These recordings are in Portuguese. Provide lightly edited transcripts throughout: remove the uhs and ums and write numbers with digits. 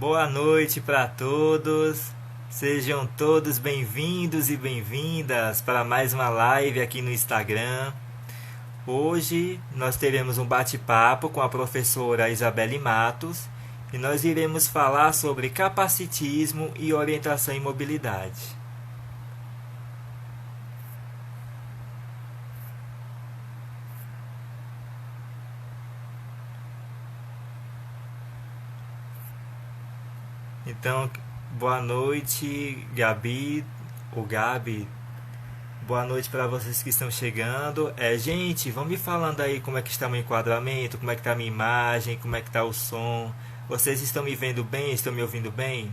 Boa noite para todos. Sejam todos bem-vindos e bem-vindas para mais uma live aqui no Instagram. Hoje nós teremos um bate-papo com a professora Isabelle Matos e nós iremos falar sobre capacitismo e orientação em mobilidade. Então, boa noite, Gabi, ou Gabi. Boa noite para vocês que estão chegando. Gente, vão me falando aí como é que está meu enquadramento, como é que está minha imagem, como é que está o som. Vocês estão me vendo bem? Estão me ouvindo bem?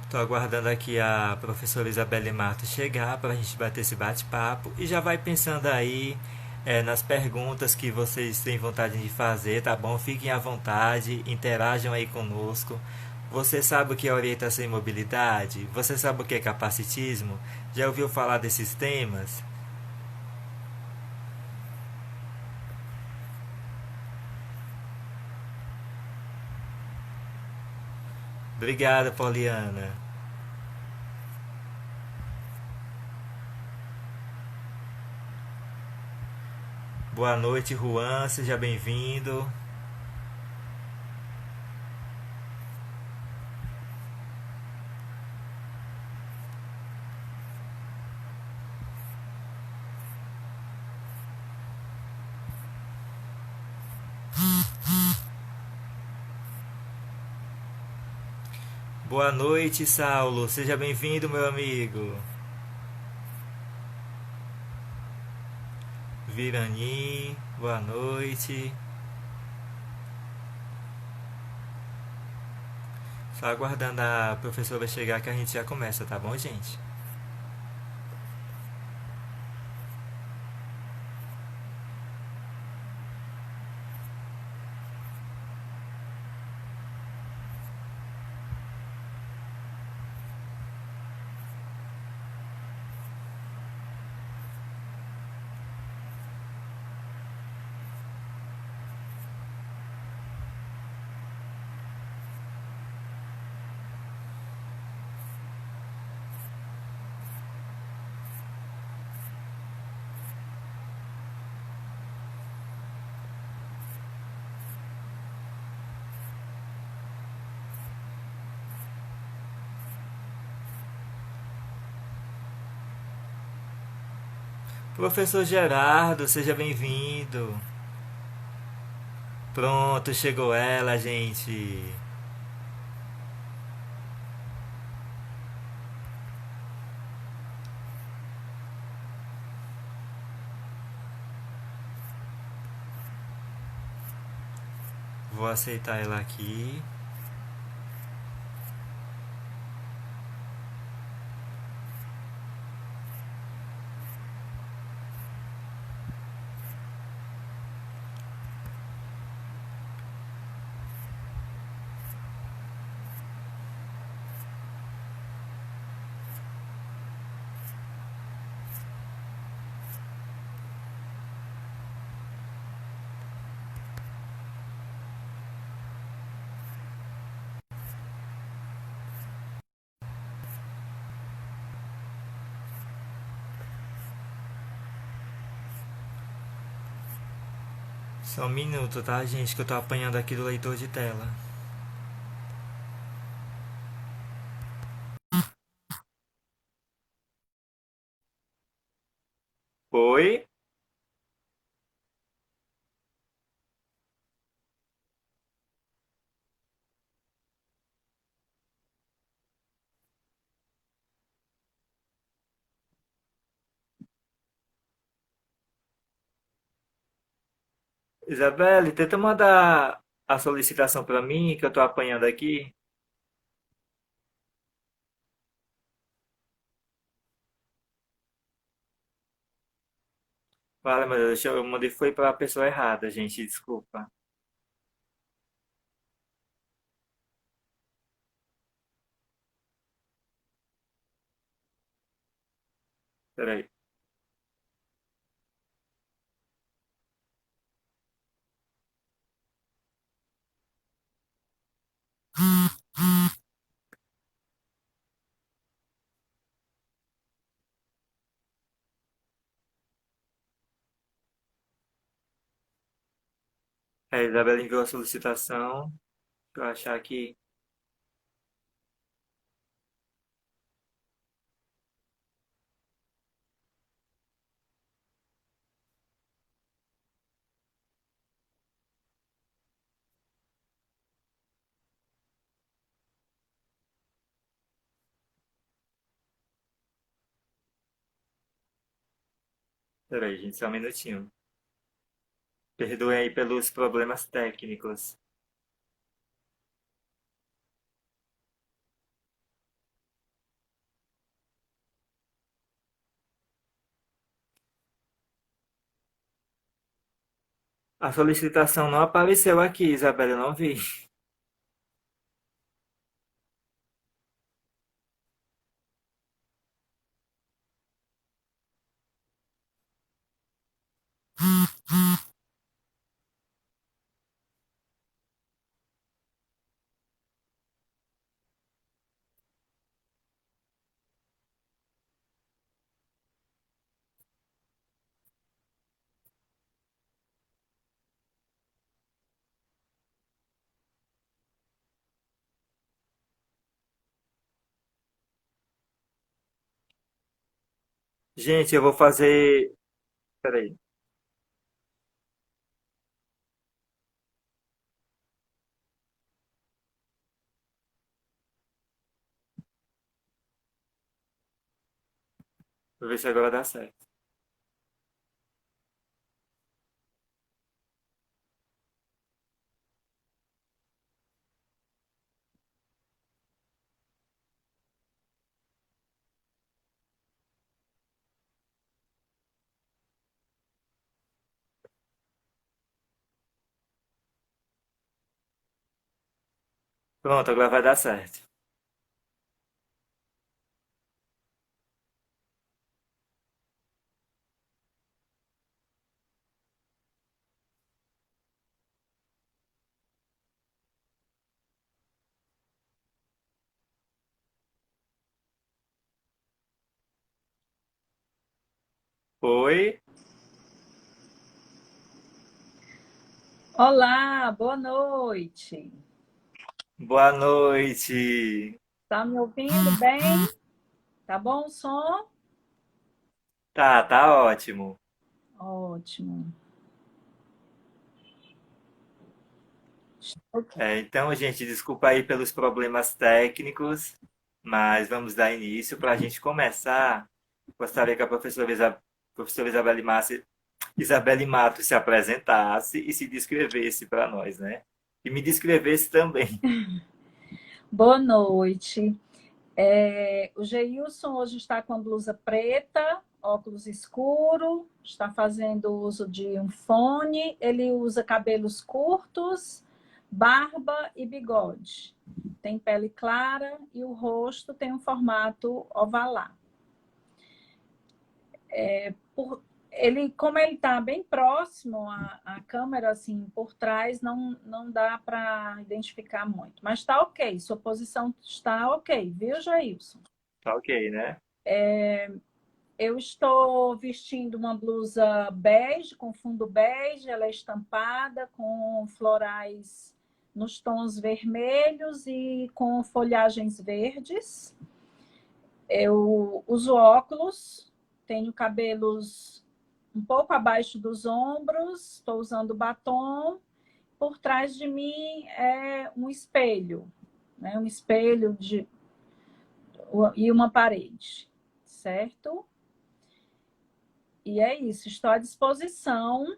Estou aguardando aqui a professora Isabelle Matos chegar para a gente bater esse bate-papo e já vai pensando aí nas perguntas que vocês têm vontade de fazer, tá bom? Fiquem à vontade, interajam aí conosco. Você sabe o que é orientação e mobilidade? Você sabe o que é capacitismo? Já ouviu falar desses temas? Obrigado, Poliana. Boa noite, Juan. Seja bem-vindo. Boa noite, Saulo. Seja bem-vindo, meu amigo. Virani, boa noite. Só aguardando a professora chegar que a gente já começa, tá bom, gente? Professor Gerardo, seja bem-vindo. Pronto, chegou ela, gente. Vou aceitar ela aqui. Só um minuto, tá, gente? Que eu tô apanhando aqui do leitor de tela. Oi? Isabelle, tenta mandar a solicitação pra mim que eu tô apanhando aqui. Vale, mas eu mandei foi pra pessoa errada, gente. Desculpa. Peraí. A Isabela enviou a solicitação. Deixa eu achar aqui. Peraí, gente, só um minutinho. Perdoem aí pelos problemas técnicos. A solicitação não apareceu aqui, Isabela, eu não vi. Gente, eu vou fazer. Peraí, vou ver se agora dá certo. Pronto, agora vai dar certo. Oi, Olá, boa noite. boa noite. Tá me ouvindo bem? Tá bom o som? Tá ótimo. Ótimo. Então, gente, desculpa aí pelos problemas técnicos, mas vamos dar início. Para a gente começar, gostaria que a professora Isabelle Matos se apresentasse e se descrevesse para nós, né? E me descrevesse também. Boa noite. O Geilson hoje está com a blusa preta, óculos escuro, está fazendo uso de um fone. Ele usa cabelos curtos, barba e bigode. Tem pele clara e o rosto tem um formato ovalado. Por, como ele está bem próximo à câmera, assim, por trás, não dá para identificar muito. Mas está ok, sua posição está ok, viu, Jailson? Tá ok, né? Eu estou vestindo uma blusa bege, com fundo bege, ela é estampada com florais nos tons vermelhos e com folhagens verdes. Eu uso óculos, tenho cabelos um pouco abaixo dos ombros, estou usando batom. Por trás de mim é um espelho, né? Um espelho e uma parede, certo? E é isso, estou à disposição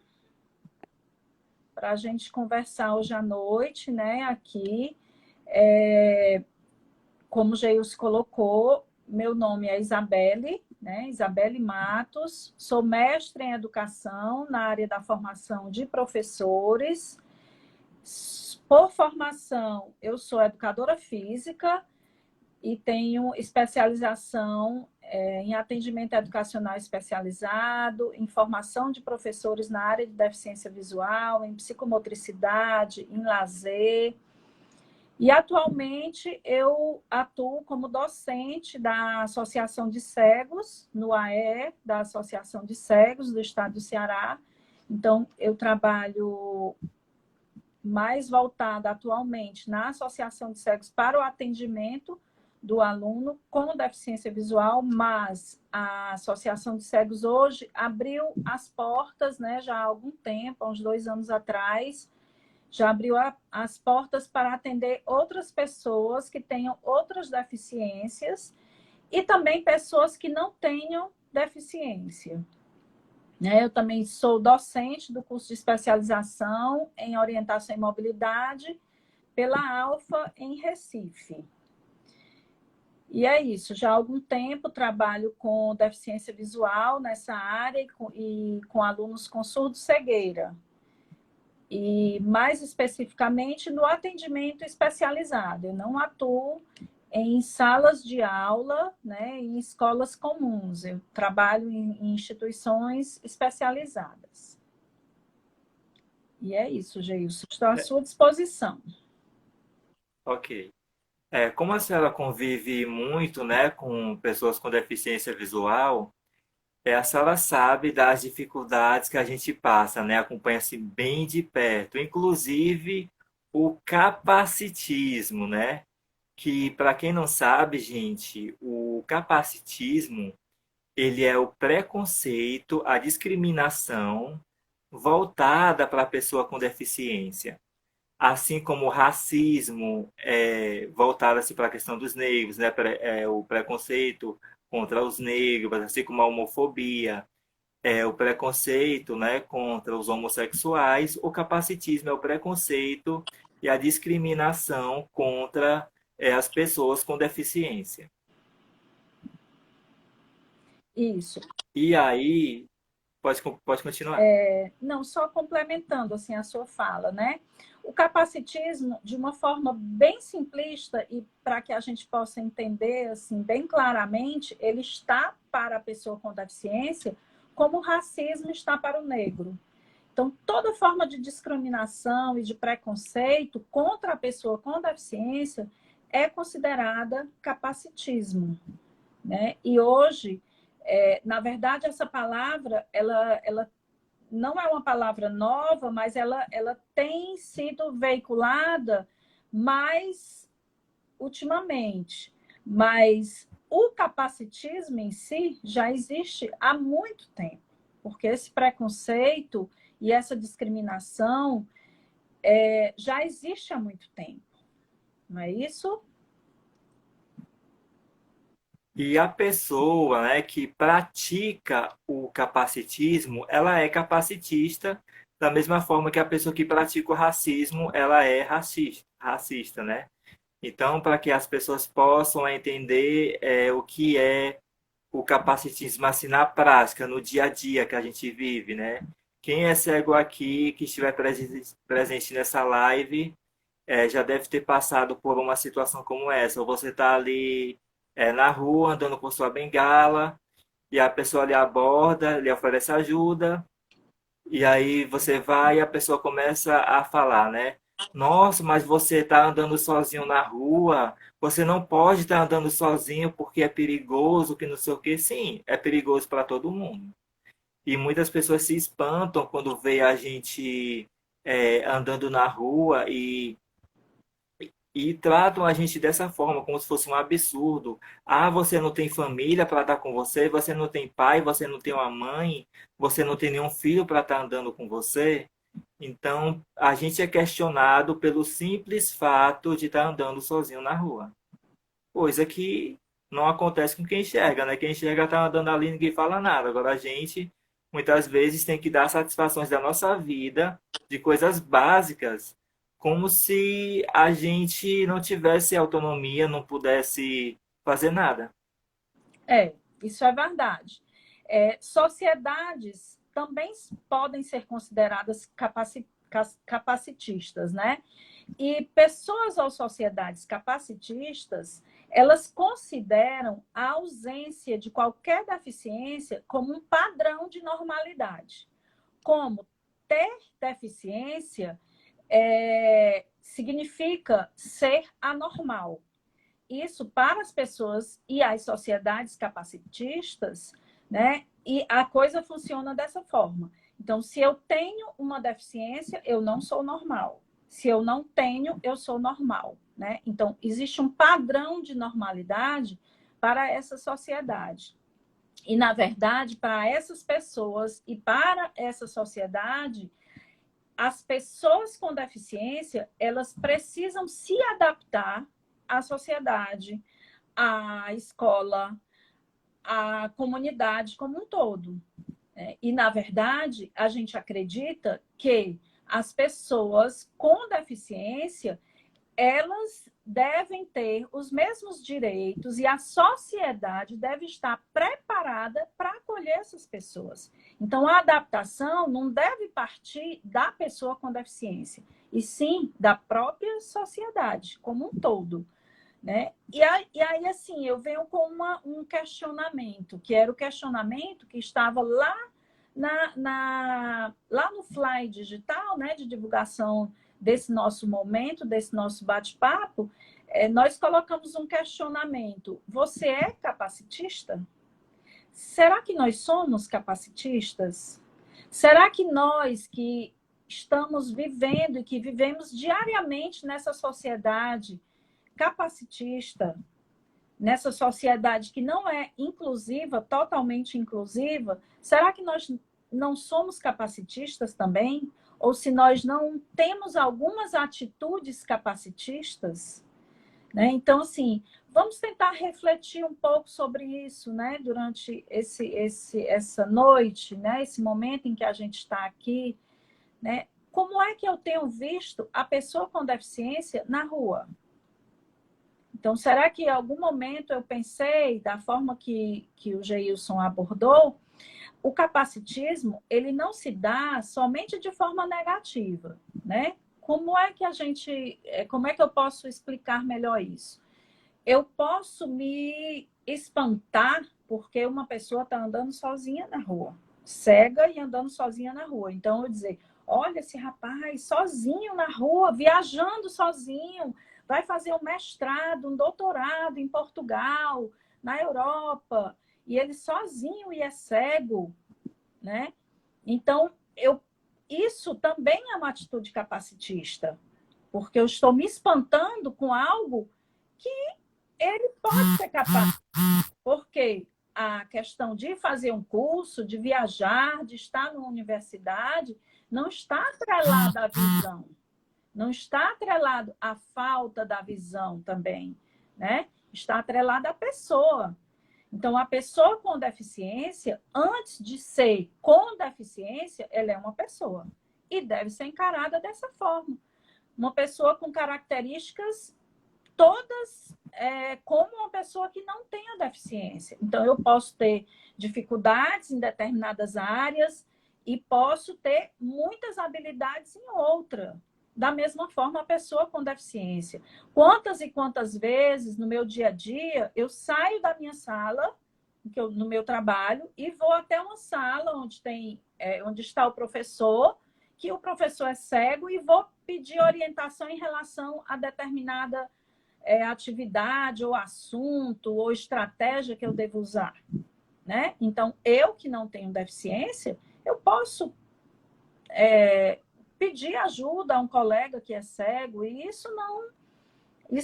para a gente conversar hoje à noite, né? Aqui, como o Geils colocou, meu nome é Isabelle, né? Isabelle Matos, sou mestre em educação na área da formação de professores. Por formação, eu sou educadora física, e tenho especialização em atendimento educacional especializado, em formação de professores na área de deficiência visual, em psicomotricidade, em lazer. E atualmente eu atuo como docente da Associação de Cegos, no AE, da Associação de Cegos do Estado do Ceará. Então, eu trabalho mais voltada atualmente na Associação de Cegos para o atendimento do aluno com deficiência visual, mas a Associação de Cegos hoje abriu as portas, né, já há algum tempo, há uns 2 anos atrás, já abriu as portas para atender outras pessoas que tenham outras deficiências e também pessoas que não tenham deficiência. Eu também sou docente do curso de especialização em orientação e mobilidade pela Alfa em Recife. E é isso, já há algum tempo trabalho com deficiência visual nessa área e com alunos com surdo-cegueira. E mais especificamente no atendimento especializado. Eu não atuo em salas de aula, né, em escolas comuns. Eu trabalho em instituições especializadas. E é isso, Geilson. Estou à É, sua disposição. ok. Como a senhora convive muito, né, com pessoas com deficiência visual, a senhora sabe das dificuldades que a gente passa, né? Acompanha-se bem de perto, inclusive o capacitismo, né? Que, para quem não sabe, gente, o capacitismo, ele é o preconceito, a discriminação voltada para a pessoa com deficiência. Assim como o racismo é voltado-se para a questão dos negros, né? O preconceito contra os negros, assim como a homofobia, o preconceito, né, contra os homossexuais, o capacitismo é o preconceito e a discriminação contra as pessoas com deficiência. Isso. E aí, pode continuar. Não, só complementando assim a sua fala, né? O capacitismo, de uma forma bem simplista e para que a gente possa entender assim bem claramente, ele está para a pessoa com deficiência como o racismo está para o negro. Então, toda forma de discriminação e de preconceito contra a pessoa com deficiência é considerada capacitismo, né? E hoje, na verdade, essa palavra, ela não é uma palavra nova, mas ela tem sido veiculada mais ultimamente. Mas o capacitismo em si já existe há muito tempo, porque esse preconceito e essa discriminação já existe há muito tempo, não é isso? E a pessoa, né, que pratica o capacitismo, ela é capacitista, da mesma forma que a pessoa que pratica o racismo, ela é racista, né? Então, para que as pessoas possam entender o que é o capacitismo assim na prática, no dia a dia que a gente vive, né? Quem é cego aqui, que estiver presente nessa live, já deve ter passado por uma situação como essa. Ou você está ali na rua, andando com sua bengala, e a pessoa lhe aborda, lhe oferece ajuda, e aí você vai e a pessoa começa a falar, né? Nossa, mas você está andando sozinho na rua, você não pode estar andando sozinho porque é perigoso, que não sei o quê. Sim, é perigoso para todo mundo. E muitas pessoas se espantam quando vê a gente andando na rua e tratam a gente dessa forma, como se fosse um absurdo. Ah, você não tem família para estar com você, você não tem pai, você não tem uma mãe, você não tem nenhum filho para estar andando com você. Então, a gente é questionado pelo simples fato de estar andando sozinho na rua. Coisa que não acontece com quem enxerga, né? Quem enxerga está andando ali e ninguém fala nada. Agora, a gente, muitas vezes, tem que dar satisfações da nossa vida, de coisas básicas, como se a gente não tivesse autonomia, não pudesse fazer nada. Isso é verdade. Sociedades também podem ser consideradas capacitistas, né? E pessoas ou sociedades capacitistas, elas consideram a ausência de qualquer deficiência como um padrão de normalidade. Como ter deficiência significa ser anormal. Isso para as pessoas e as sociedades capacitistas, né? E a coisa funciona dessa forma. Então, se eu tenho uma deficiência, eu não sou normal. Se eu não tenho, eu sou normal, né? Então, existe um padrão de normalidade para essa sociedade. E, na verdade, para essas pessoas e para essa sociedade, as pessoas com deficiência, elas precisam se adaptar à sociedade, à escola, à comunidade como um todo. E, na verdade, a gente acredita que as pessoas com deficiência, elas devem ter os mesmos direitos e a sociedade deve estar preparada para acolher essas pessoas. Então, a adaptação não deve partir da pessoa com deficiência, e sim da própria sociedade como um todo. Né? E aí, assim, eu venho com um questionamento, que era o questionamento que estava lá, lá no Fly Digital, né, de divulgação desse nosso momento, desse nosso bate-papo. Nós colocamos um questionamento. Você é capacitista? Será que nós somos capacitistas? Será que nós que estamos vivendo e que vivemos diariamente nessa sociedade capacitista, nessa sociedade que não é inclusiva, totalmente inclusiva, será que nós não somos capacitistas também? Ou se nós não temos algumas atitudes capacitistas? Né? Então, assim, vamos tentar refletir um pouco sobre isso, né? Durante essa noite, né? Esse momento em que a gente está aqui, né? Como é que eu tenho visto a pessoa com deficiência na rua? Então, será que em algum momento eu pensei, da forma que o Geilson abordou, o capacitismo, ele não se dá somente de forma negativa, né? Como é que como é que eu posso explicar melhor isso? Eu posso me espantar porque uma pessoa está andando sozinha na rua, cega e andando sozinha na rua. Então, eu dizer, olha esse rapaz sozinho na rua, viajando sozinho, vai fazer um mestrado, um doutorado em Portugal, na Europa, e ele sozinho e é cego, né? Então, isso também é uma atitude capacitista, porque eu estou me espantando com algo que ele pode ser capaz. Porque a questão de fazer um curso, de viajar, de estar numa universidade, não está atrelada à visão. Não está atrelado à falta da visão também, né? Está atrelada à pessoa. Então, a pessoa com deficiência, antes de ser com deficiência, ela é uma pessoa. E deve ser encarada dessa forma. Uma pessoa com características todas como uma pessoa que não tem a deficiência. Então, eu posso ter dificuldades em determinadas áreas e posso ter muitas habilidades em outra. Da mesma forma, a pessoa com deficiência. Quantas e quantas vezes no meu dia a dia eu saio da minha sala, no meu trabalho, e vou até uma sala onde está o professor, que o professor é cego, e vou pedir orientação em relação a determinada atividade, ou assunto, ou estratégia que eu devo usar. Né? Então, eu que não tenho deficiência, eu posso pedir ajuda a um colega que é cego, e isso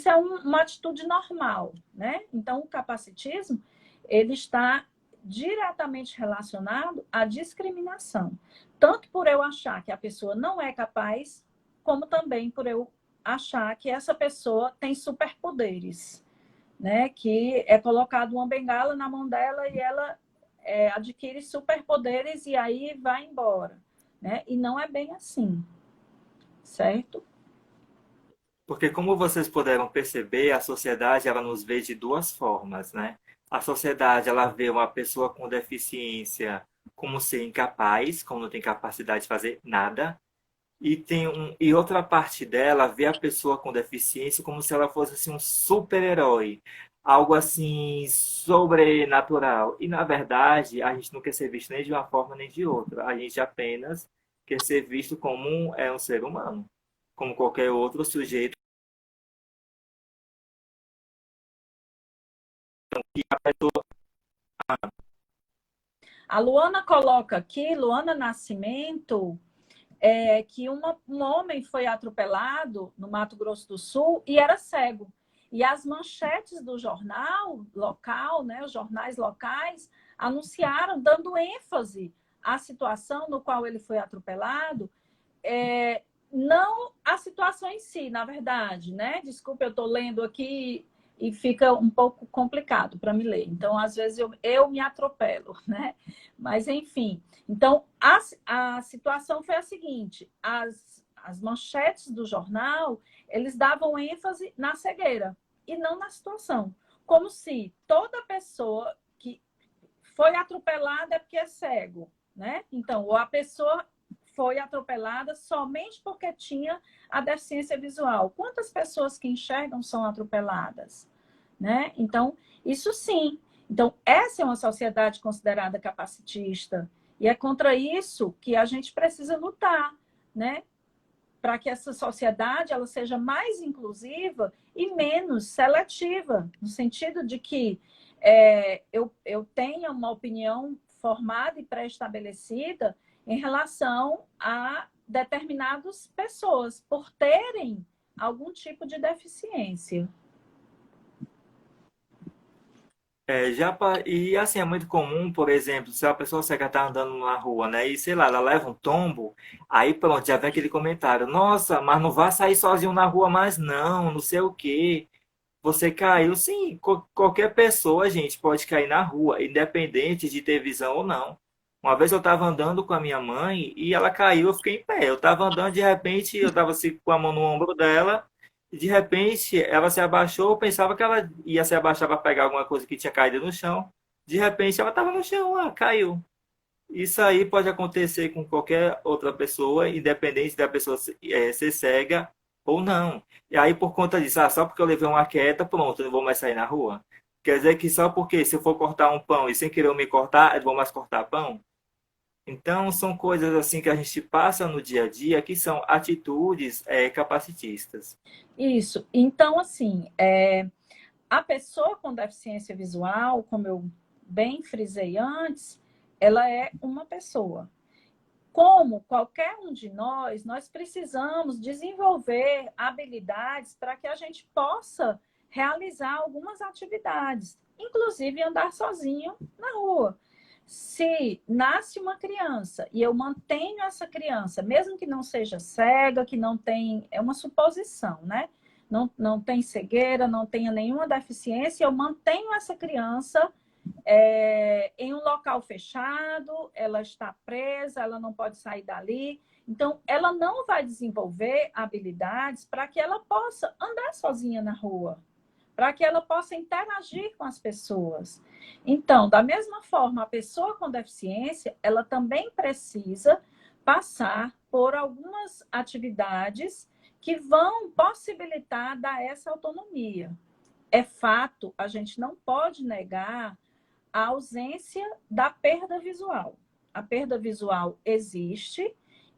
é uma atitude normal, né? Então, o capacitismo, ele está diretamente relacionado à discriminação, tanto por eu achar que a pessoa não é capaz, como também por eu achar que essa pessoa tem superpoderes, né? Que é colocado uma bengala na mão dela e ela adquire superpoderes e aí vai embora. Né? E não é bem assim, certo? Porque como vocês puderam perceber, a sociedade ela nos vê de duas formas, né? A sociedade ela vê uma pessoa com deficiência como ser incapaz, como não tem capacidade de fazer nada, e outra parte dela vê a pessoa com deficiência como se ela fosse assim, um super-herói. algo assim sobrenatural. E na verdade, a gente não quer ser visto nem de uma forma nem de outra. A gente apenas quer ser visto como um ser humano, como qualquer outro sujeito. A Luana coloca aqui, Luana Nascimento, que um homem foi atropelado no Mato Grosso do Sul e era cego. E as manchetes do jornal local, né, os jornais locais, anunciaram, dando ênfase à situação no qual ele foi atropelado, não a situação em si, na verdade, né? Desculpa, eu estou lendo aqui e fica um pouco complicado para me ler. Então, às vezes, eu me atropelo, né? Mas, enfim. Então, a situação foi a seguinte: as manchetes do jornal, eles davam ênfase na cegueira e não na situação. Como se toda pessoa que foi atropelada é porque é cego, né? Então, ou a pessoa foi atropelada somente porque tinha a deficiência visual. Quantas pessoas que enxergam são atropeladas, né? Então, isso sim. Então, essa é uma sociedade considerada capacitista e é contra isso que a gente precisa lutar, né? Para que essa sociedade ela seja mais inclusiva e menos seletiva, no sentido de que eu tenha uma opinião formada e pré-estabelecida em relação a determinadas pessoas por terem algum tipo de deficiência. E assim, é muito comum, por exemplo, se a pessoa cega está andando na rua, né? E sei lá, ela leva um tombo, aí pronto, já vem aquele comentário: Nossa, mas não vá sair sozinho na rua mais, não, não sei o quê. Você caiu, sim, qualquer pessoa, gente, pode cair na rua, independente de ter visão ou não. Uma vez eu estava andando com a minha mãe e ela caiu, eu fiquei em pé. Eu estava andando, de repente, eu estava assim, com a mão no ombro dela, e de repente ela se abaixou, eu pensava que ela ia se abaixar para pegar alguma coisa que tinha caído no chão. De repente ela estava no chão, caiu. Isso aí pode acontecer com qualquer outra pessoa, independente da pessoa ser cega ou não. E aí, por conta disso, só porque eu levei uma queda, pronto, eu não vou mais sair na rua. Quer dizer que só porque se eu for cortar um pão e sem querer eu me cortar, eu vou mais cortar pão? Então, são coisas assim que a gente passa no dia a dia, que são atitudes capacitistas. Isso. Então, assim, a pessoa com deficiência visual, como eu bem frisei antes, ela é uma pessoa. Como qualquer um de nós precisamos desenvolver habilidades para que a gente possa realizar algumas atividades, inclusive andar sozinho na rua. Se nasce uma criança e eu mantenho essa criança, mesmo que não seja cega, que não tem, é uma suposição, né? Não tem cegueira, não tenha nenhuma deficiência, eu mantenho essa criança em um local fechado, ela está presa, ela não pode sair dali. Então, ela não vai desenvolver habilidades para que ela possa andar sozinha na rua, para que ela possa interagir com as pessoas. Então, da mesma forma, a pessoa com deficiência, ela também precisa passar por algumas atividades que vão possibilitar dar essa autonomia. É fato, a gente não pode negar a ausência da perda visual. A perda visual existe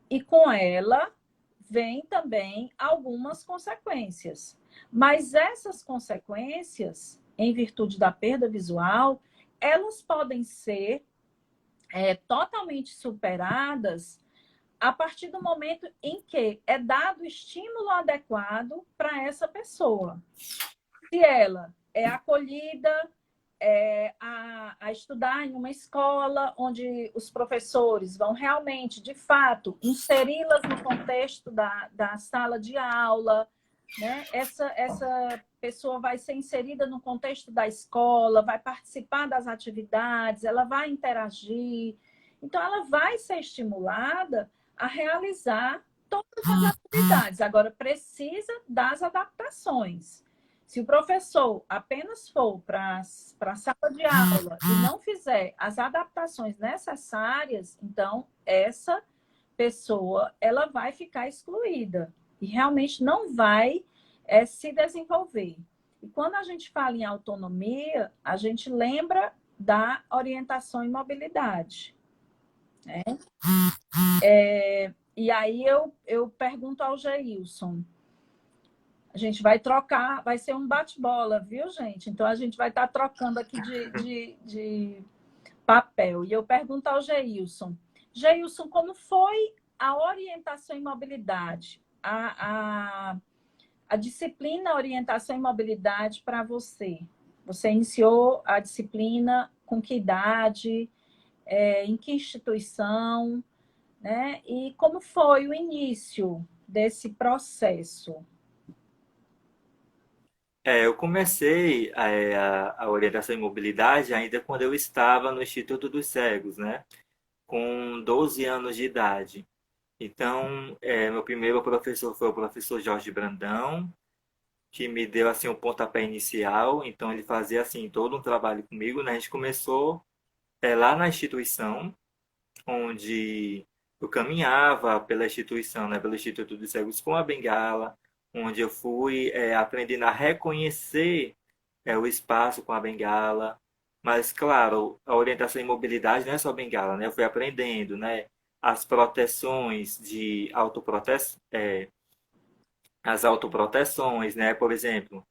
e com ela vem também algumas consequências. Mas essas consequências, em virtude da perda visual, elas podem ser totalmente superadas a partir do momento em que é dado o estímulo adequado para essa pessoa. Se ela é acolhida, a estudar em uma escola onde os professores vão realmente, de fato, inseri-las no contexto da sala de aula, né? Essa pessoa vai ser inserida no contexto da escola, vai participar das atividades, ela vai interagir. Então, ela vai ser estimulada a realizar todas as atividades. Agora, precisa das adaptações. Se o professor apenas for para a sala de aula e não fizer as adaptações necessárias, então essa pessoa ela vai ficar excluída e realmente não vai se desenvolver. E quando a gente fala em autonomia, a gente lembra da orientação e mobilidade. Né? E aí eu pergunto ao Geilson, a gente vai trocar, vai ser um bate-bola, viu, gente? Então a gente vai estar trocando aqui de papel. E eu pergunto ao Geilson, Geilson, como foi a orientação em mobilidade? A disciplina orientação e mobilidade para você? Você iniciou a disciplina com que idade? Em que instituição? Né? E como foi o início desse processo? Eu comecei a orientação em mobilidade ainda quando eu estava no Instituto dos Cegos, né? Com 12 anos de idade. Então, meu primeiro professor foi o professor Jorge Brandão, que me deu assim um pontapé inicial. Então, ele fazia assim todo um trabalho comigo, né? A gente começou lá na instituição, onde eu caminhava pela instituição, né? Pelo Instituto dos Cegos com a bengala, onde eu fui aprendendo a reconhecer o espaço com a bengala. Mas, claro, a orientação em mobilidade não é só bengala, né? Eu fui aprendendo, né? As proteções de as autoproteções, né? Por exemplo,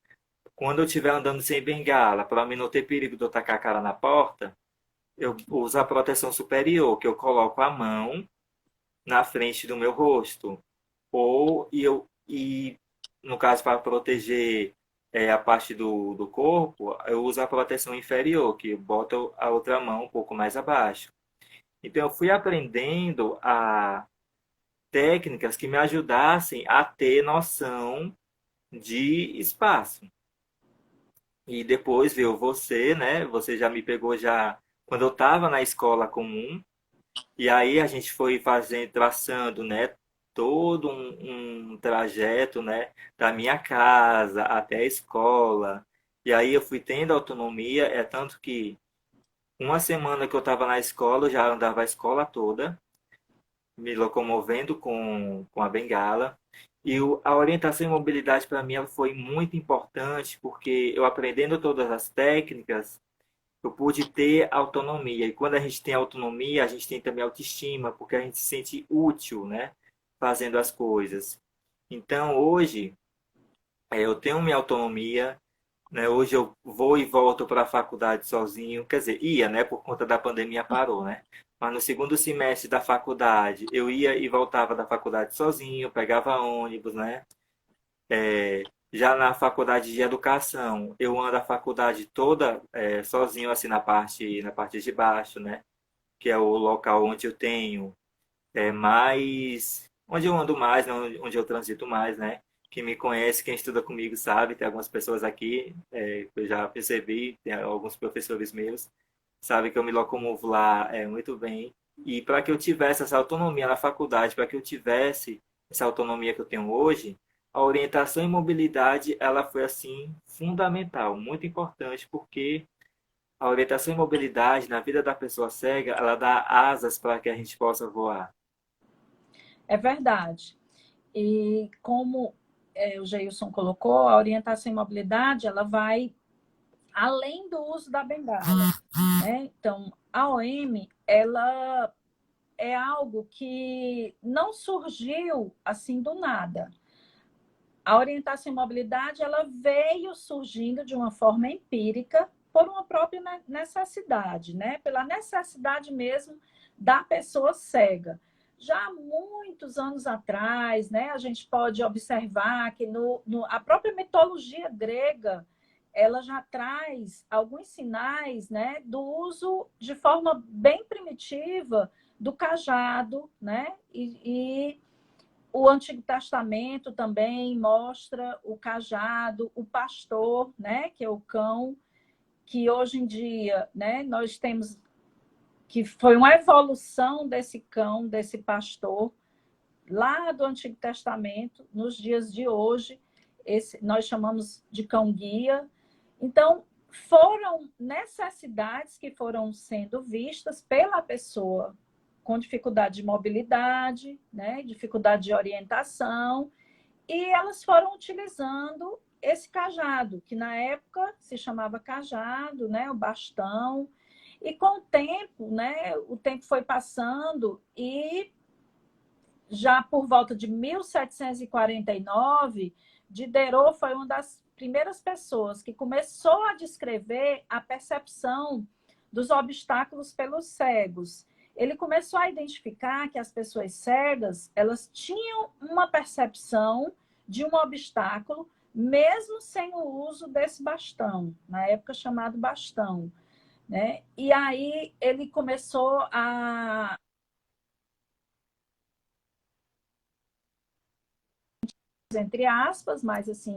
quando eu estiver andando sem bengala, para mim não ter perigo de eu tacar a cara na porta, eu uso a proteção superior, que eu coloco a mão na frente do meu rosto. E no caso, para proteger a parte do corpo, eu uso a proteção inferior, que eu boto a outra mão um pouco mais abaixo. Então, eu fui aprendendo a técnicas que me ajudassem a ter noção de espaço. E depois veio você, né? Você já me pegou já quando eu estava na escola comum. E aí a gente foi fazendo, traçando, né, todo um trajeto, né, da minha casa até a escola. E aí eu fui tendo autonomia, é tanto que uma semana que eu estava na escola, eu já andava a escola toda, me locomovendo com a bengala. E a orientação e mobilidade para mim ela foi muito importante, porque eu aprendendo todas as técnicas, eu pude ter autonomia. E quando a gente tem autonomia, a gente tem também autoestima, porque a gente se sente útil, né? Fazendo as coisas. Então, hoje, eu tenho minha autonomia, né? Hoje eu vou e volto para a faculdade sozinho. Quer dizer, ia, né? Por conta da pandemia parou, né? Mas no segundo semestre da faculdade, eu ia e voltava da faculdade sozinho, pegava ônibus, né? Já na faculdade de educação, eu ando a faculdade toda sozinho, assim, na parte de baixo, né? Que é o local onde eu tenho onde eu ando mais, né? Onde eu transito mais, né? Quem me conhece, quem estuda comigo sabe, tem algumas pessoas aqui que eu já percebi, tem alguns professores meus, sabe que eu me locomovo lá muito bem. E para que eu tivesse essa autonomia na faculdade, para que eu tivesse essa autonomia que eu tenho hoje, a orientação e mobilidade, ela foi assim fundamental, muito importante, porque a orientação e mobilidade na vida da pessoa cega, ela dá asas para que a gente possa voar. É verdade. E como o Geilson colocou, a orientação em mobilidade ela vai além do uso da bengala. Né? Então, a OM ela é algo que não surgiu assim do nada. A orientação em mobilidade ela veio surgindo de uma forma empírica por uma própria necessidade, né? Pela necessidade mesmo da pessoa cega. Já há muitos anos atrás, né, a gente pode observar que a própria mitologia grega ela já traz alguns sinais, né, do uso de forma bem primitiva do cajado, né, e o Antigo Testamento também mostra o cajado, o pastor, né, que é o cão, que hoje em dia, né, nós temos que foi uma evolução desse cão, desse pastor, lá do Antigo Testamento, nos dias de hoje, nós chamamos de cão-guia. Então, foram necessidades que foram sendo vistas pela pessoa com dificuldade de mobilidade, né, dificuldade de orientação, e elas foram utilizando esse cajado, que na época se chamava cajado, né, o bastão. E com o tempo, né, o tempo foi passando e já por volta de 1749, Diderot foi uma das primeiras pessoas que começou a descrever a percepção dos obstáculos pelos cegos. Ele começou a identificar que as pessoas cegas, elas tinham uma percepção de um obstáculo, mesmo sem o uso desse bastão, na época chamado bastão, né? E aí ele começou a, entre aspas, mas assim,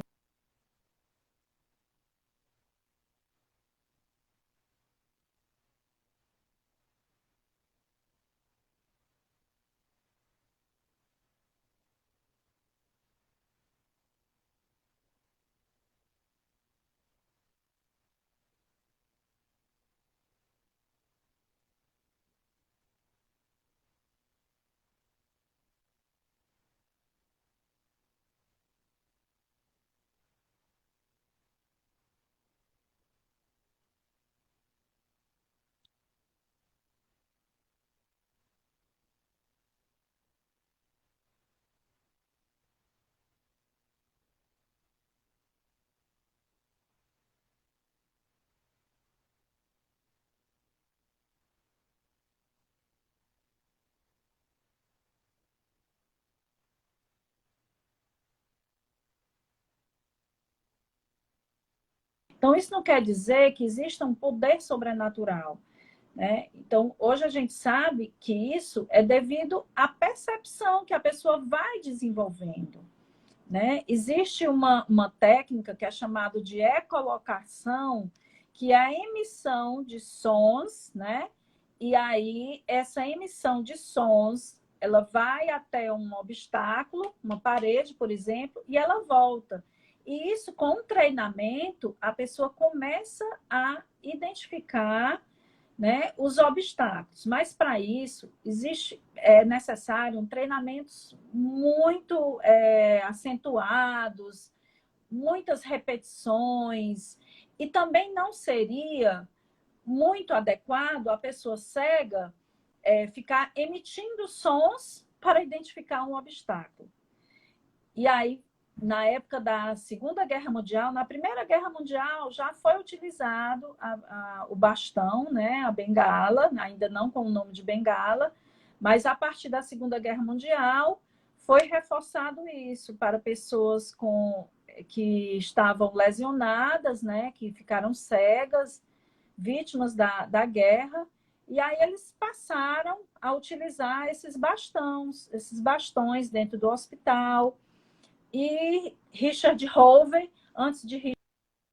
então isso não quer dizer que exista um poder sobrenatural, né? Então, hoje a gente sabe que isso é devido à percepção que a pessoa vai desenvolvendo, né? Existe uma técnica que é chamada de ecolocação, que é a emissão de sons, né? E aí, essa emissão de sons, ela vai até um obstáculo, uma parede, por exemplo, e ela volta. E isso, com o treinamento, a pessoa começa a identificar, né, os obstáculos. Mas para isso é necessário um treinamentos muito acentuados, muitas repetições, e também não seria muito adequado a pessoa cega ficar emitindo sons para identificar um obstáculo. E aí, na época da Segunda Guerra Mundial, na Primeira Guerra Mundial, já foi utilizado o bastão, né, a bengala, ainda não com o nome de bengala, mas a partir da Segunda Guerra Mundial foi reforçado isso para pessoas que estavam lesionadas, né, que ficaram cegas, vítimas da guerra, e aí eles passaram a utilizar esses bastões dentro do hospital. E Richard Hove, antes de Richard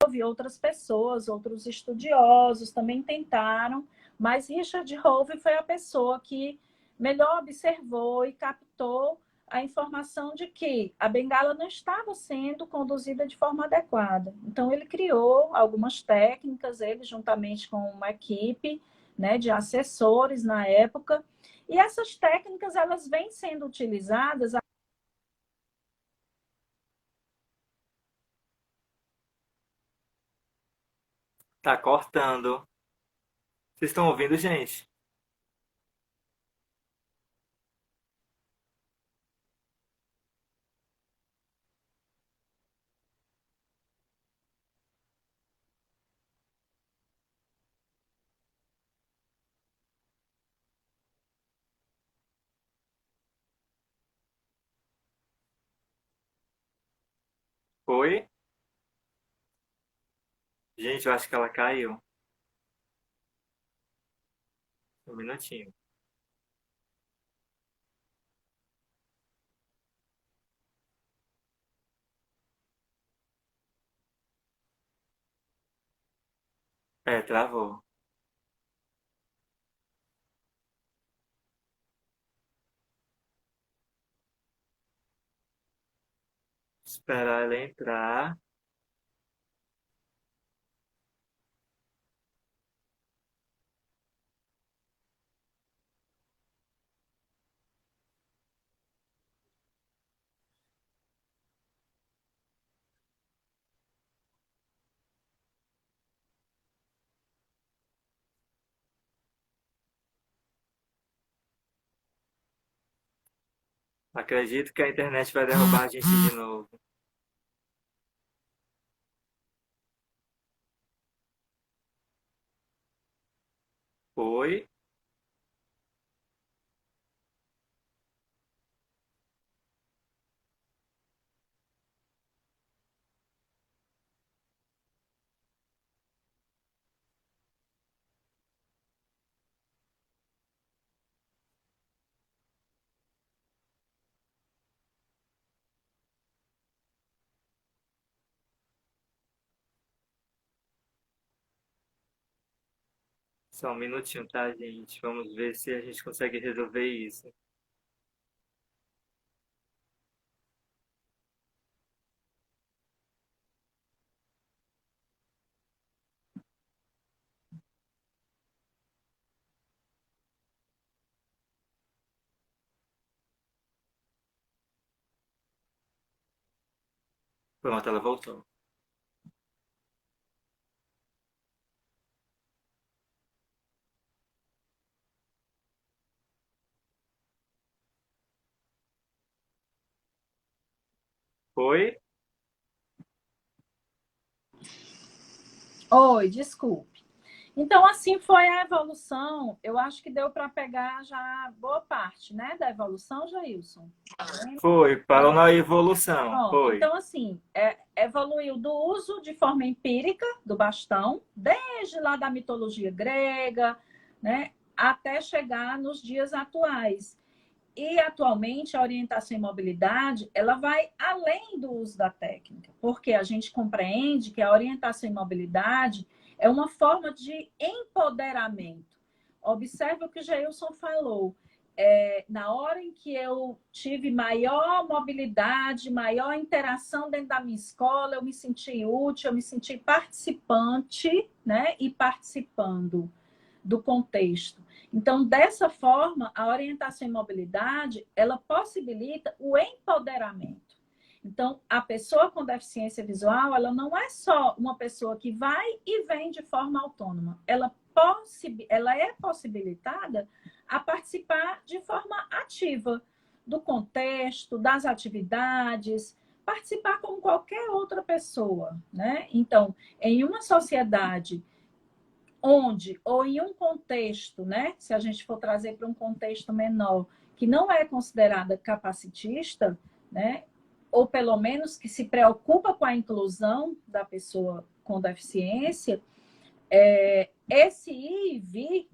Hove, outras pessoas, outros estudiosos também tentaram, mas Richard Hove foi a pessoa que melhor observou e captou a informação de que a bengala não estava sendo conduzida de forma adequada. Então, ele criou algumas técnicas, ele juntamente com uma equipe, né, de assessores na época, e essas técnicas elas vêm sendo utilizadas. Tá cortando. Vocês estão ouvindo, gente? Oi? Gente, eu acho que ela caiu. Um minutinho. É, travou. Esperar ela entrar. Acredito que a internet vai derrubar a gente de novo. Foi. Só um minutinho, tá, gente? Vamos ver se a gente consegue resolver isso. Pronto, ela voltou. Foi? Oi, desculpe. Então, assim foi a evolução. Eu acho que deu para pegar já boa parte, né, da evolução, Jailson. Foi. Parou na evolução. Pronto. Foi. Então, assim, evoluiu do uso de forma empírica do bastão, desde lá da mitologia grega, né, até chegar nos dias atuais. E atualmente a orientação em mobilidade, ela vai além do uso da técnica, porque a gente compreende que a orientação em mobilidade é uma forma de empoderamento. Observe o que o Geilson falou. Na hora em que eu tive maior mobilidade, maior interação dentro da minha escola, eu me senti útil, eu me senti participante, né? E participando do contexto. Então, dessa forma, a orientação em mobilidade, ela possibilita o empoderamento. Então, a pessoa com deficiência visual, ela não é só uma pessoa que vai e vem de forma autônoma. Ela é possibilitada a participar de forma ativa do contexto, das atividades, participar como qualquer outra pessoa, né? Então, em uma sociedade onde, ou em um contexto, né, se a gente for trazer para um contexto menor, que não é considerada capacitista, né, ou pelo menos que se preocupa com a inclusão da pessoa com deficiência, esse ir e vir,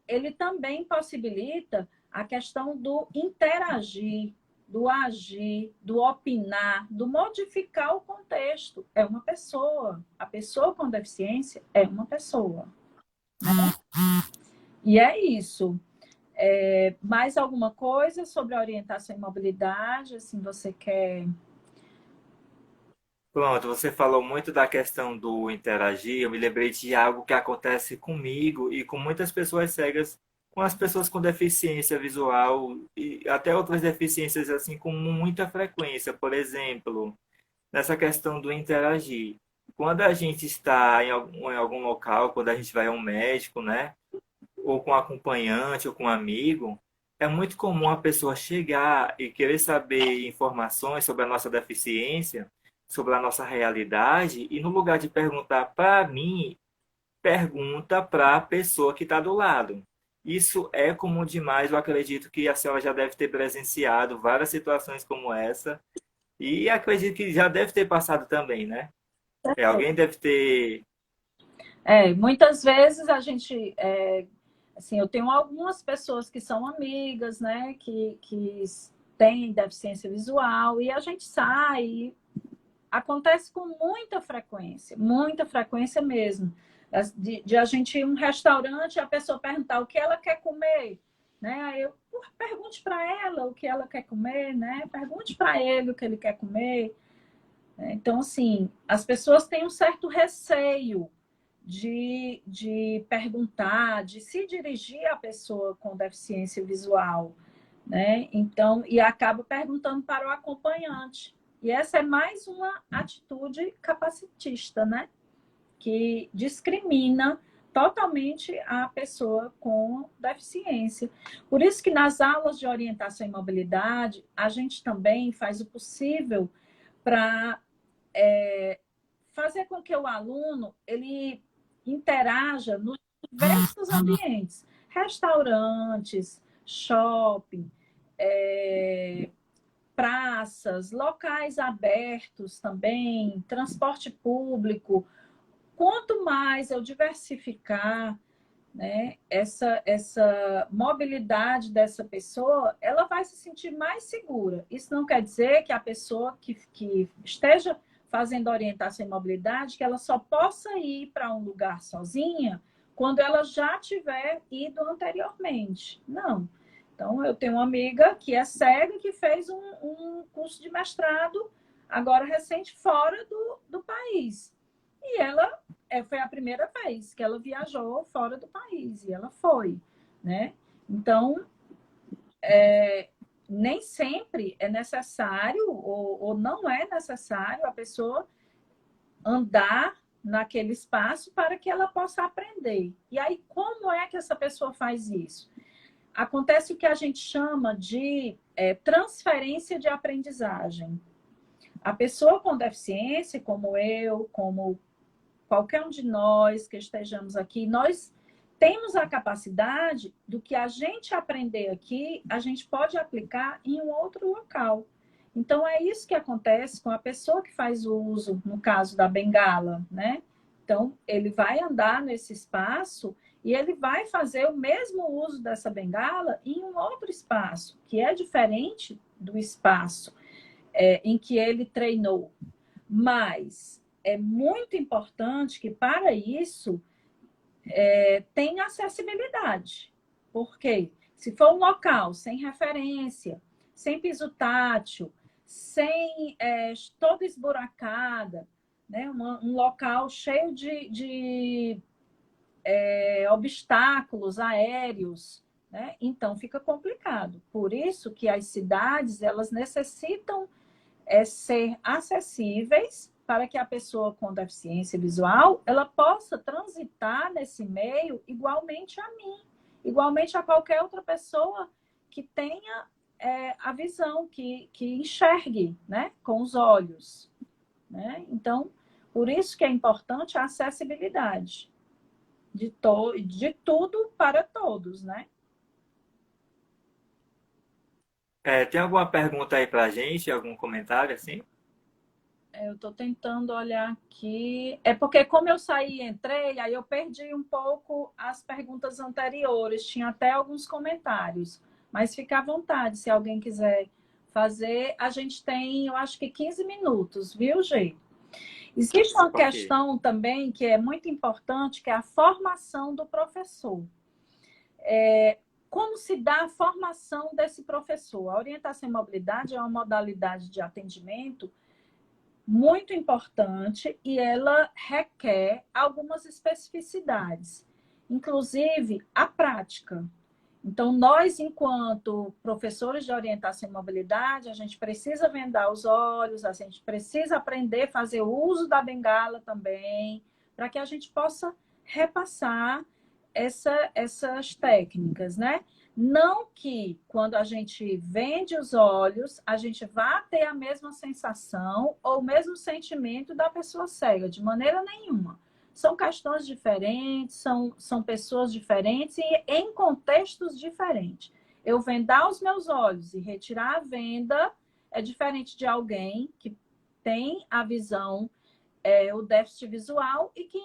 ele também possibilita a questão do interagir, do agir, do opinar, do modificar o contexto. É uma pessoa. A pessoa com deficiência é uma pessoa. E é isso. Mais alguma coisa sobre a orientação em mobilidade? Assim, você quer. Pronto, você falou muito da questão do interagir. Eu me lembrei de algo que acontece comigo e com muitas pessoas cegas, com as pessoas com deficiência visual e até outras deficiências assim com muita frequência. Por exemplo, nessa questão do interagir. Quando a gente está em algum local, quando a gente vai a um médico, né? Ou com acompanhante ou com amigo, é muito comum a pessoa chegar e querer saber informações sobre a nossa deficiência, sobre a nossa realidade, e no lugar de perguntar para mim, pergunta para a pessoa que está do lado. Isso é comum demais, eu acredito que a senhora já deve ter presenciado várias situações como essa, e acredito que já deve ter passado também, né? Alguém deve ter. Muitas vezes a gente. Assim, eu tenho algumas pessoas que são amigas, né? Que têm deficiência visual, e a gente sai. Acontece com muita frequência mesmo. De a gente ir a um restaurante e a pessoa perguntar o que ela quer comer, né? Aí eu pergunte para ela o que ela quer comer, né? Pergunte para ele o que ele quer comer. Então, assim, as pessoas têm um certo receio de perguntar, de se dirigir à pessoa com deficiência visual, né? Então, e acaba perguntando para o acompanhante. E essa é mais uma atitude capacitista, né? Que discrimina totalmente a pessoa com deficiência. Por isso que nas aulas de orientação em mobilidade, a gente também faz o possível para fazer com que o aluno ele interaja nos diversos ambientes, restaurantes, shopping, praças, locais abertos também, transporte público. Quanto mais eu diversificar, né, essa mobilidade dessa pessoa, ela vai se sentir mais segura. Isso não quer dizer que a pessoa que esteja fazendo orientação em mobilidade, que ela só possa ir para um lugar sozinha quando ela já tiver ido anteriormente. Não. Então, eu tenho uma amiga que é cega e que fez um curso de mestrado, agora recente, fora do país. E ela foi a primeira vez que ela viajou fora do país, e ela foi, né? Então, nem sempre é necessário, ou não é necessário a pessoa andar naquele espaço para que ela possa aprender. E aí, como é que essa pessoa faz isso? Acontece o que a gente chama de transferência de aprendizagem. A pessoa com deficiência, como eu, como qualquer um de nós que estejamos aqui, nós temos a capacidade do que a gente aprender aqui, a gente pode aplicar em um outro local. Então, é isso que acontece com a pessoa que faz o uso, no caso da bengala, né? Então, ele vai andar nesse espaço e ele vai fazer o mesmo uso dessa bengala em um outro espaço, que é diferente do espaço em que ele treinou. Mas é muito importante que, para isso, tenha acessibilidade. Porque se for um local sem referência, sem piso tátil, sem toda esburacada, né? Um local cheio de obstáculos aéreos, né? Então fica complicado. Por isso que as cidades elas necessitam ser acessíveis para que a pessoa com deficiência visual ela possa transitar nesse meio igualmente a mim, igualmente a qualquer outra pessoa que tenha a visão, que enxergue, né, com os olhos, né? Então, por isso que é importante a acessibilidade de tudo para todos, né? Tem alguma pergunta aí pra gente? Algum comentário assim? Eu estou tentando olhar aqui. É porque, como eu saí e entrei, aí eu perdi um pouco as perguntas anteriores. Tinha até alguns comentários. Mas fica à vontade, se alguém quiser fazer. A gente tem, eu acho que 15 minutos, viu, Gê? Existe uma Ok. questão também que é muito importante, que é a formação do professor. Como se dá a formação desse professor? A orientação em mobilidade é uma modalidade de atendimento muito importante e ela requer algumas especificidades, inclusive a prática. Então, nós, enquanto professores de orientação e mobilidade, a gente precisa vendar os olhos, a gente precisa aprender a fazer o uso da bengala também, para que a gente possa repassar essas técnicas, né? Não que quando a gente vende os olhos, a gente vá ter a mesma sensação ou o mesmo sentimento da pessoa cega, de maneira nenhuma. São questões diferentes, são pessoas diferentes e em contextos diferentes. Eu vendar os meus olhos e retirar a venda é diferente de alguém que tem a visão, o déficit visual e que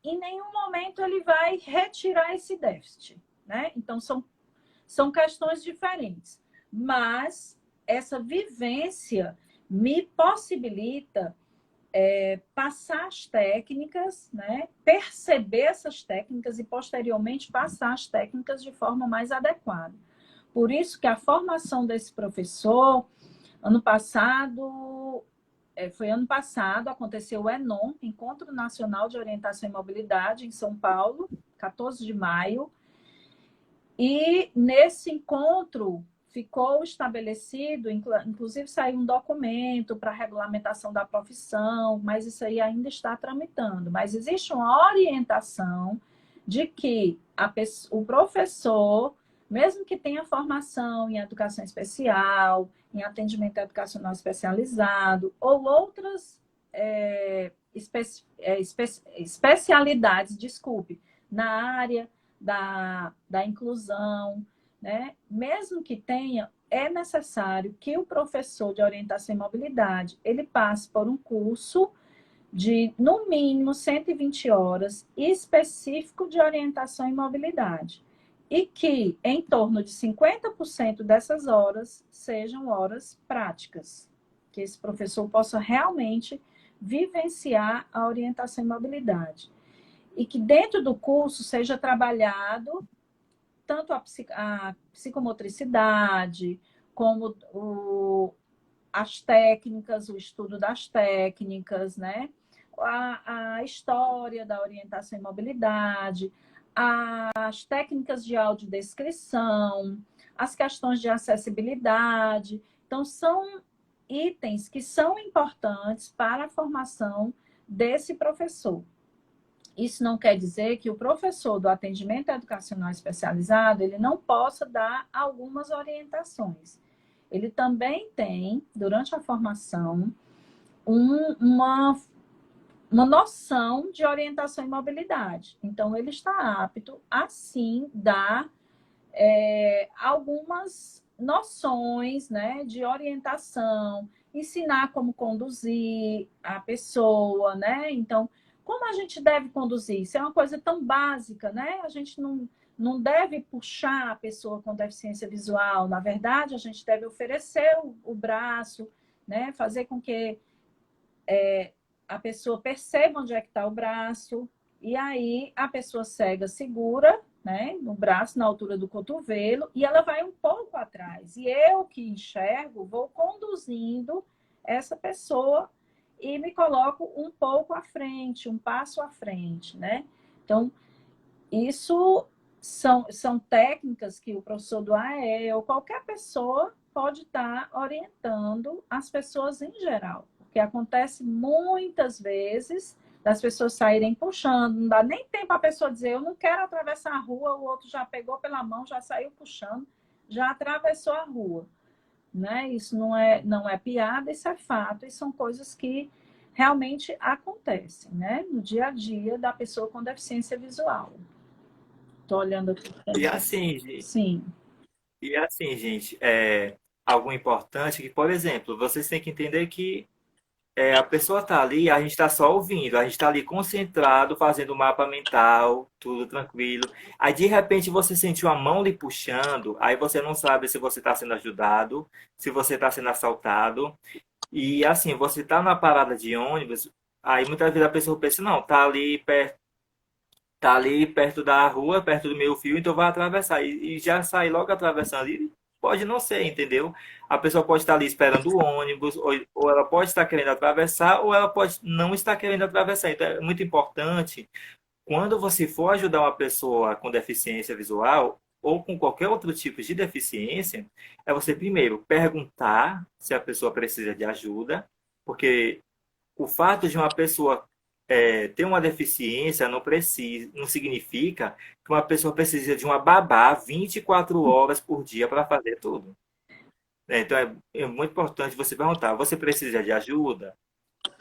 em nenhum momento ele vai retirar esse déficit, né? Então, são questões diferentes. Mas essa vivência me possibilita passar as técnicas, né? Perceber essas técnicas e, posteriormente, passar as técnicas de forma mais adequada. Por isso que a formação desse professor, foi ano passado, aconteceu o ENOM, Encontro Nacional de Orientação e Mobilidade, em São Paulo, 14 de maio, e nesse encontro ficou estabelecido, inclusive saiu um documento para a regulamentação da profissão, mas isso aí ainda está tramitando. Mas existe uma orientação de que o professor, mesmo que tenha formação em educação especial, em atendimento educacional especializado, ou outras especialidades, desculpe, na área da inclusão, né? Mesmo que tenha, é necessário que o professor de orientação e mobilidade ele passe por um curso de, no mínimo, 120 horas específico de orientação e mobilidade. E que em torno de 50% dessas horas sejam horas práticas, que esse professor possa realmente vivenciar a orientação e mobilidade. E que dentro do curso seja trabalhado tanto a psicomotricidade, como as técnicas, o estudo das técnicas, né? A história da orientação e mobilidade, as técnicas de audiodescrição, as questões de acessibilidade. Então, são itens que são importantes para a formação desse professor. Isso não quer dizer que o professor do atendimento educacional especializado ele não possa dar algumas orientações. Ele também tem, durante a formação, uma noção de orientação e mobilidade. Então, ele está apto a, sim, dar algumas noções, né, de orientação, ensinar como conduzir a pessoa, né? Então, como a gente deve conduzir? Isso é uma coisa tão básica, né? A gente não deve puxar a pessoa com deficiência visual. Na verdade, a gente deve oferecer o braço, né? Fazer com que a pessoa perceba onde é que está o braço. E aí, a pessoa cega segura, né, no braço, na altura do cotovelo, e ela vai um pouco atrás. E eu que enxergo, vou conduzindo essa pessoa e me coloco um pouco à frente, um passo à frente, né? Então, isso são técnicas que o professor do AE ou qualquer pessoa pode estar orientando as pessoas em geral. Porque acontece muitas vezes das pessoas saírem puxando, não dá nem tempo a pessoa dizer eu não quero atravessar a rua, o outro já pegou pela mão, já saiu puxando, já atravessou a rua. Né? Isso não é piada, isso é fato, e são coisas que realmente acontecem, né? No dia a dia da pessoa com deficiência visual. Estou olhando aqui E também. assim, Sim, gente, algo importante que, por exemplo, vocês têm que entender que a pessoa está ali, a gente está só ouvindo, a gente está ali concentrado, fazendo o mapa mental, tudo tranquilo. Aí de repente você sentiu a mão lhe puxando, aí você não sabe se você está sendo ajudado, se você está sendo assaltado. E assim, você está na parada de ônibus, aí muitas vezes a pessoa pensa, não, tá ali perto da rua, perto do meu fio, então vai atravessar. E já sai logo atravessando ali. Pode não ser, entendeu? A pessoa pode estar ali esperando o ônibus, ou ela pode estar querendo atravessar, ou ela pode não estar querendo atravessar. Então é muito importante, quando você for ajudar uma pessoa com deficiência visual, ou com qualquer outro tipo de deficiência, é você primeiro perguntar se a pessoa precisa de ajuda, porque o fato de uma pessoa ter uma deficiência não significa que uma pessoa precisa de uma babá 24 horas por dia para fazer tudo. Então é muito importante você perguntar: você precisa de ajuda?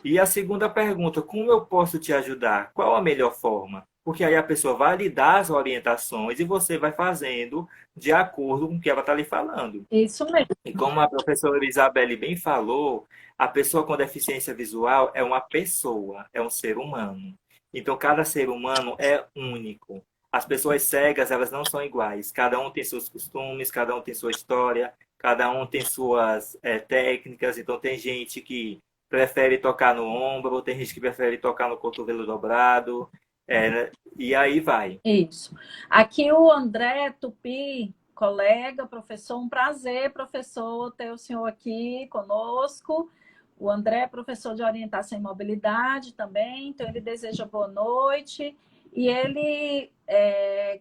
E a segunda pergunta: como eu posso te ajudar? Qual a melhor forma? Porque aí a pessoa vai lhe dar as orientações e você vai fazendo de acordo com o que ela está lhe falando. isso mesmo. E como a professora Isabelle bem falou, a pessoa com deficiência visual é uma pessoa, é um ser humano. Então, cada ser humano é único. As pessoas cegas, elas não são iguais. Cada um tem seus costumes, cada um tem sua história, cada um tem suas técnicas. Então, tem gente que prefere tocar no ombro, tem gente que prefere tocar no cotovelo dobrado, né? E aí vai. Isso. Aqui o André Tupi, colega, professor, um prazer, professor, ter o senhor aqui conosco. O André é professor de orientação e mobilidade também, então ele deseja boa noite. E ele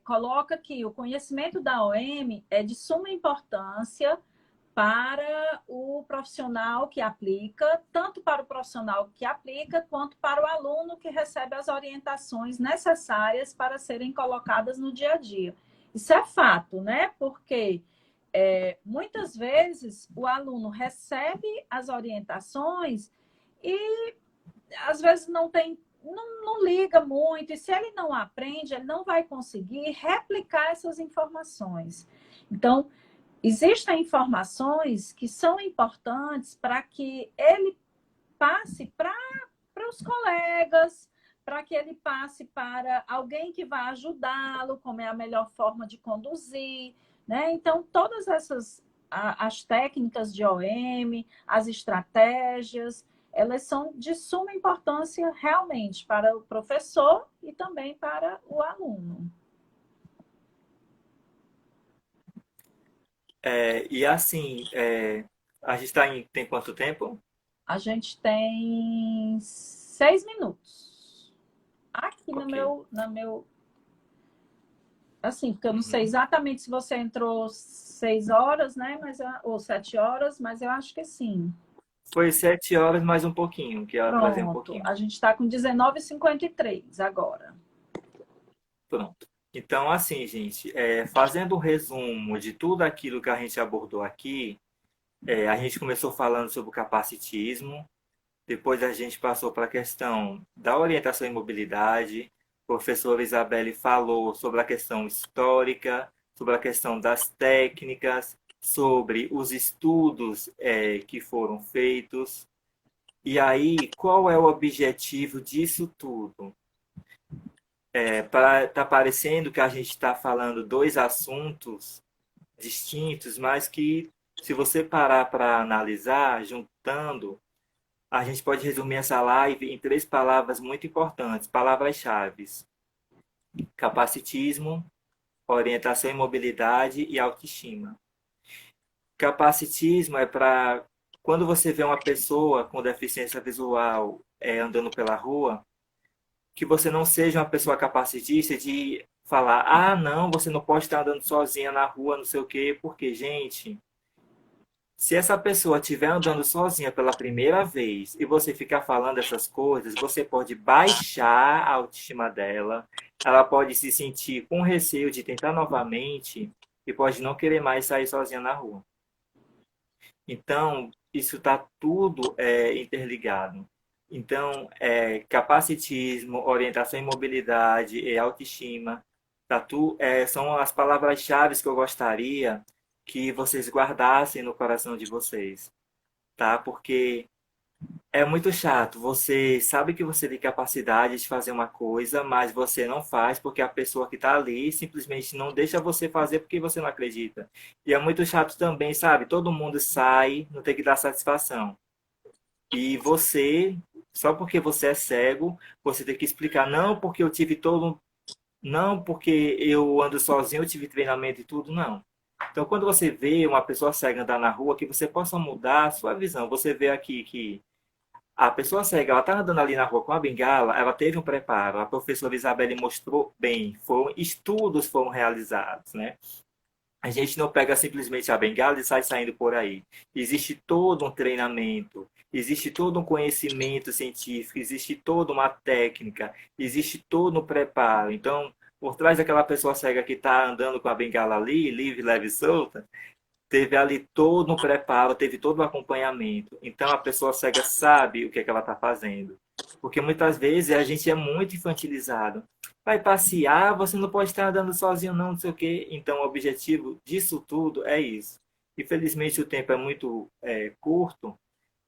coloca que o conhecimento da OM é de suma importância para o profissional que aplica, tanto para o profissional que aplica, quanto para o aluno que recebe as orientações necessárias para serem colocadas no dia a dia. Isso é fato, né? Porque muitas vezes o aluno recebe as orientações e às vezes não liga muito, e se ele não aprende, ele não vai conseguir replicar essas informações. Então, existem informações que são importantes para que ele passe para os colegas, para que ele passe para alguém que vai ajudá-lo, como é a melhor forma de conduzir, né? Então, todas essas as técnicas de OM, as estratégias, elas são de suma importância realmente para o professor e também para o aluno. E assim, a gente tem quanto tempo? A gente tem 6 minutos. Aqui no Ok. meu, assim, porque eu não sei Uhum. exatamente se você entrou 6 horas, né? Ou 7 horas, mas eu acho que sim. Foi 7 horas mais um pouquinho, que eu atrasei um Pronto. pouquinho. A gente está com 19h53 agora. Pronto. Então, assim, gente, fazendo um resumo de tudo aquilo que a gente abordou aqui, a gente começou falando sobre o capacitismo, depois a gente passou para a questão da orientação em mobilidade, a professora Isabelle falou sobre a questão histórica, sobre a questão das técnicas, sobre os estudos, que foram feitos. E aí, qual é o objetivo disso tudo? Tá parecendo que a gente está falando dois assuntos distintos, mas que, se você parar para analisar, juntando, a gente pode resumir essa live em três palavras muito importantes, palavras-chave: capacitismo, orientação e mobilidade e autoestima. Capacitismo é para quando você vê uma pessoa com deficiência visual andando pela rua, que você não seja uma pessoa capacitista de falar, ah, não, você não pode estar andando sozinha na rua, não sei o quê, porque, gente, se essa pessoa estiver andando sozinha pela primeira vez e você ficar falando essas coisas, você pode baixar a autoestima dela, ela pode se sentir com receio de tentar novamente e pode não querer mais sair sozinha na rua. Então, isso está tudo interligado. Então, capacitismo, orientação em mobilidade e autoestima, são as palavras-chave que eu gostaria que vocês guardassem no coração de vocês, tá? Porque é muito chato. Você sabe que você tem capacidade de fazer uma coisa, mas você não faz porque a pessoa que está ali simplesmente não deixa você fazer porque você não acredita. E é muito chato também, sabe? Todo mundo sai, não tem que dar satisfação. E você, só porque você é cego, você tem que explicar, não porque eu tive todo, não porque eu ando sozinho, eu tive treinamento e tudo, não. Então, quando você vê uma pessoa cega andar na rua, que você possa mudar a sua visão. Você vê aqui que a pessoa cega, ela está andando ali na rua com a bengala, ela teve um preparo. A professora Isabelle mostrou bem, estudos foram realizados, né? A gente não pega simplesmente a bengala e sai saindo por aí. Existe todo um treinamento, existe todo um conhecimento científico, existe toda uma técnica, existe todo um preparo. Então, por trás daquela pessoa cega que está andando com a bengala ali, livre, leve e solta, teve ali todo um preparo, teve todo um acompanhamento. Então a pessoa cega sabe o que é que ela está fazendo. Porque muitas vezes a gente é muito infantilizado. Vai passear, você não pode estar andando sozinho, não, não sei o quê. Então o objetivo disso tudo é isso. Infelizmente o tempo é muito curto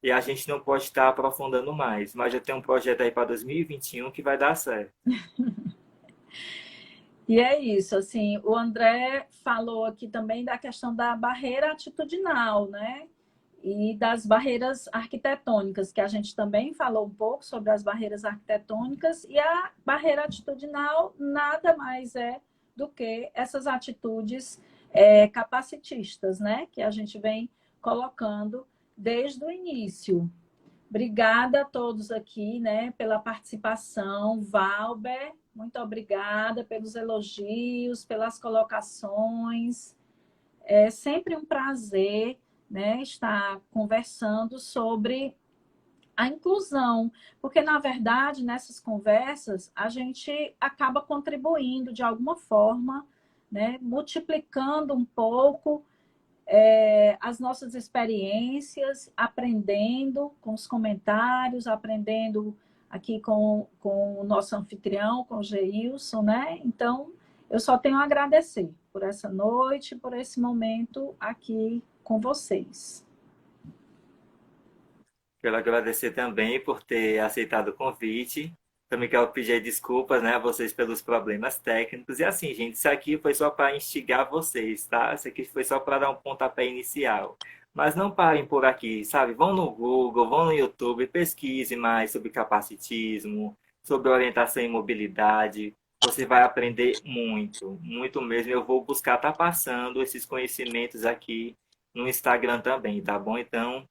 e a gente não pode estar aprofundando mais. Mas eu tenho um projeto aí para 2021 que vai dar certo. E é isso, assim, o André falou aqui também da questão da barreira atitudinal, né? E das barreiras arquitetônicas, que a gente também falou um pouco sobre as barreiras arquitetônicas, e a barreira atitudinal nada mais é do que essas atitudes capacitistas, né? Que a gente vem colocando desde o início. Obrigada a todos aqui, né, pela participação. Valber, muito obrigada pelos elogios, pelas colocações. É sempre um prazer né, estar conversando sobre a inclusão, porque na verdade nessas conversas a gente acaba contribuindo de alguma forma, né, multiplicando um pouco as nossas experiências, aprendendo com os comentários, aprendendo aqui com o nosso anfitrião, com o Geilson, né? Então, eu só tenho a agradecer por essa noite, por esse momento aqui com vocês. Quero agradecer também por ter aceitado o convite. Também quero pedir desculpas, né, a vocês pelos problemas técnicos. E assim, gente, isso aqui foi só para instigar vocês, tá? Isso aqui foi só para dar um pontapé inicial. Mas não parem por aqui, sabe? Vão no Google, vão no YouTube, pesquise mais sobre capacitismo, sobre orientação e mobilidade. Você vai aprender muito, muito mesmo. Eu vou buscar estar passando esses conhecimentos aqui no Instagram também, tá bom? Então,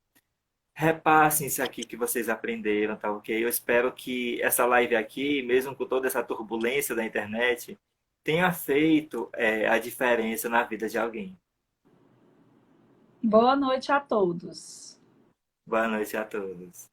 repassem isso aqui que vocês aprenderam, tá ok? Eu espero que essa live aqui, mesmo com toda essa turbulência da internet, tenha feito a diferença na vida de alguém. Boa noite a todos. Boa noite a todos.